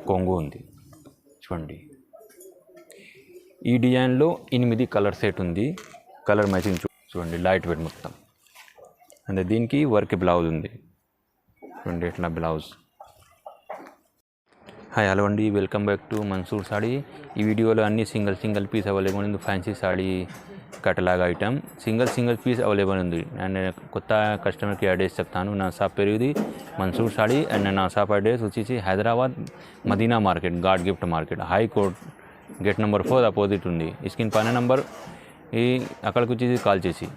కొంగు ఉంది చూడండి. ఈ డిజైన్లో 8 కలర్ సెట్ ఉంది. కలర్ మ్యాచింగ్ చూడండి, లైట్ వెయిట్ మొత్తం. అంటే దీనికి వర్క్ బ్లౌజ్ ఉంది చూడండి, ఇట్లా బ్లౌజ్. హాయ్ హలో అండి, welcome back to Mansoor Saree. ఈ వీడియోలో అన్ని సింగిల్ పీస్ అవైలబుల్ ఉంది. Fancy sari catalogue item single piece available ఉంది. అండ్ కొత్త కస్టమర్కి అడ్రస్ చెప్తాను. నా షాప్ పేరు ఇది మన్సూర్ సాడీ. అండ్ నా షాప్ అడ్రస్ వచ్చేసి Hyderabad Madina market, God gift market, high court gate number 4 opposite ఉంది. స్క్రీన్ పైన నెంబర్ ఈ అక్కడికి వచ్చేసి కాల్ చేసి.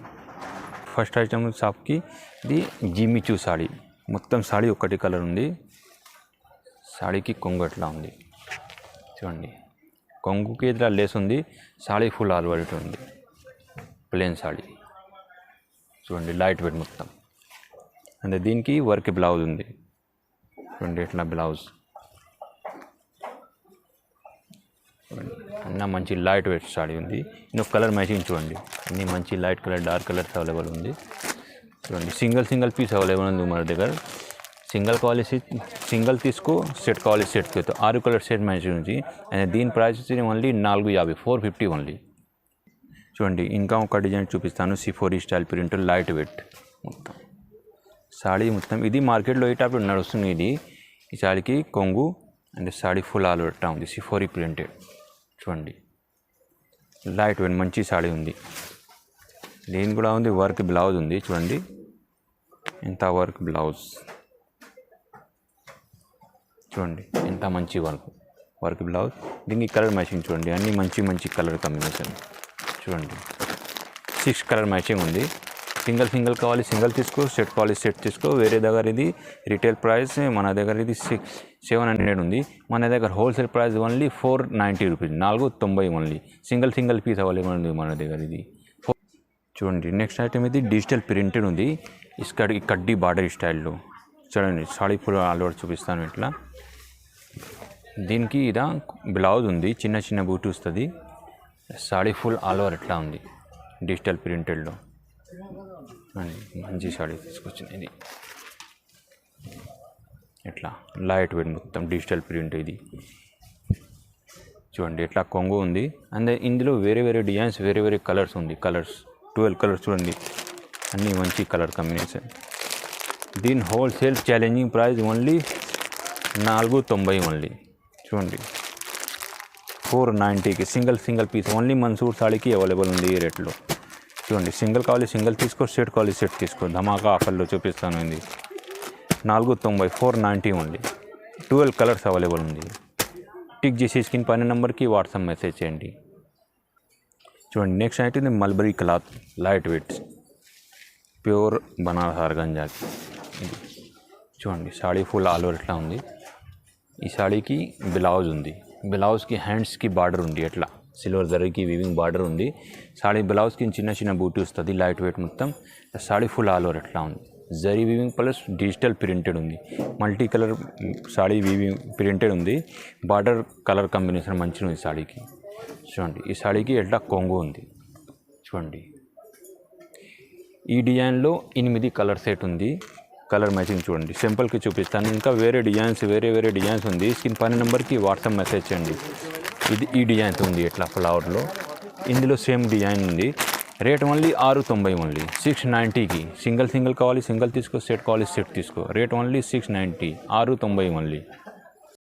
ఫస్ట్ ఐటమ్ షాప్కి ఇది జిమ్మిచూ సాడీ. మొత్తం సాడీ ఒకటి కలర్ ఉంది. సాడీకి కొంగు ఎట్లా ఉంది చూడండి. కొంగుకి ఇట్లా లేస్ ఉంది. సాడీ ఫుల్ ఆల్ ఓవర్ ఉంది. ప్లేన్ సాడీ చూడండి, లైట్ వెయిట్ మొత్తం. అంటే దీనికి వర్క్ బ్లౌజ్ ఉంది చూడండి, ఇట్లా బ్లౌజ్. అన్న మంచి లైట్ వెయిట్ సాడీ ఉంది. ఇంకొక కలర్ మ్యాచింగ్ చూడండి, అన్ని మంచి light colour, dark colours available ఉంది చూడండి. సింగిల్ పీస్ అవైలబుల్ ఉంది మన దగ్గర. సింగిల్ తీసుకో, సెట్ కావాలి సెట్ తీసుకో. 6 కలర్ సెట్ మ్యాచింగ్ ఉంది. అండ్ దీని ప్రైస్ వచ్చి ఓన్లీ 450, 450 ఓన్లీ చూడండి. ఇంకా ఒక డిజైన్ చూపిస్తాను. సిఫోరీ స్టైల్ ప్రింట్, లైట్ వెయిట్ మొత్తం సాడీ మొత్తం. ఇది మార్కెట్లో ఈ టైప్ నడుస్తుంది. ఇది ఈ సాడీకి కొంగు and saree full all over ఉంది. సిఫోరీ ప్రింటెడ్ చూడండి, లైట్ వెయిట్ మంచి సాడీ ఉంది. దీని కూడా ఉంది వర్క్ బ్లౌజ్ ఉంది చూడండి. ఎంత వర్క్ బ్లౌజ్ చూడండి, ఎంత మంచి వర్క్ బ్లౌజ్. దీనికి కలర్ మ్యాచింగ్ చూడండి, అన్ని మంచి కలర్ కాంబినేషన్ చూడండి. 6 కలర్ మ్యాచింగ్ ఉంది. సింగిల్ కావాలి సింగిల్ తీసుకో, సెట్ కావాలి సెట్ తీసుకో. వేరే దగ్గర ఇది రీటైల్ ప్రైస్, మన దగ్గర ఇది 700 ఉంది. మన దగ్గర wholesale price only 490 rupees, 490 only. Single piece available ఉంది మన దగ్గర ఇది చూడండి. నెక్స్ట్ ఐటమ్ ఇది డిజిటల్ ప్రింటెడ్ ఉంది. ఈ కడ్డీ బార్డర్ స్టైల్లో చూడండి. సాడీ ఫుల్ ఆల్ ఓవర్ చూపిస్తాను ఇట్లా. దీనికి ఇదా బ్లౌజ్ ఉంది, చిన్న బూట్ వస్తుంది. సాడీ ఫుల్ ఆల్ ఓవర్ ఎట్లా ఉంది డిజిటల్ ప్రింటెడ్లో. మంచి సాడీ తీసుకొచ్చింది ఇది. ఇట్లా లైట్ వెయిట్ మొత్తం డిజిటల్ ప్రింట్ ఇది చూడండి. ఇట్లా కొంగు ఉంది. అండ్ ఇందులో వేరే డిజైన్స్, వేరే కలర్స్ ఉంది. కలర్స్ 12 కలర్స్ చూడండి, అన్నీ మంచి కలర్ కాంబినేషన్. దీని wholesale challenging price only 490 only చూడండి. 490కి సింగిల్ పీస్ ఓన్లీ మన్సూర్ సాడీకి అవైలబుల్ ఉంది ఈ రేట్లో చూడండి. సింగిల్ కావాలి సింగిల్ తీసుకో, సెట్ కావాలి సెట్ తీసుకో. ధమాకా ఆఫర్లో చూపిస్తాను. ఇది 490, 490 ఓన్లీ. 12 కలర్స్ అవైలబుల్ ఉంది. టిక్ చేసి స్క్రీన్ పైన నెంబర్కి వాట్సాప్ మెసేజ్ చేయండి చూడండి. నెక్స్ట్ అయితే mulberry cloth, light weight, pure Banaras ఆర్గంజాకి ఇది చూడండి. సాడీ ఫుల్ ఆల్ ఓవర్ ఎట్లా ఉంది. ఈ సాడీకి బ్లౌజ్ ఉంది. బ్లౌజ్కి హ్యాండ్స్కి బార్డర్ ఉంది. ఎట్లా సిల్వర్ జరీకి వీవింగ్ బార్డర్ ఉంది. సాడీ బ్లౌజ్కి చిన్న బూటీ వస్తుంది, లైట్ వెయిట్ మొత్తం. సాడీ ఫుల్ ఆల్ ఓవర్ ఎట్లా ఉంది. Zari weaving plus digital printed ఉంది. Multi colour sari weaving printed ఉంది. బార్డర్ కలర్ కాంబినేషన్ మంచిగా ఉంది సాడీకి చూడండి. ఈ సాడీకి ఎట్లా కొంగు ఉంది చూడండి. ఈ డిజైన్లో 8 కలర్ సెట్ ఉంది. కలర్ మ్యాచింగ్ చూడండి. సింపుల్కి చూపిస్తాను. ఇంకా వేరే డిజైన్స్ ఉంది. స్క్రీన్ పైన నెంబర్కి వాట్సాప్ మెసేజ్ చేయండి. ఇది ఈ డిజైన్స్ ఉంది ఎట్లా ఫ్లవర్లో. ఇందులో సేమ్ డిజైన్ ఉంది. Rate only 690 only. 690కి సింగిల్ కావాలి సింగిల్ తీసుకో, సెట్ కావాలి సెట్ తీసుకో. Rate only 690, 690 only.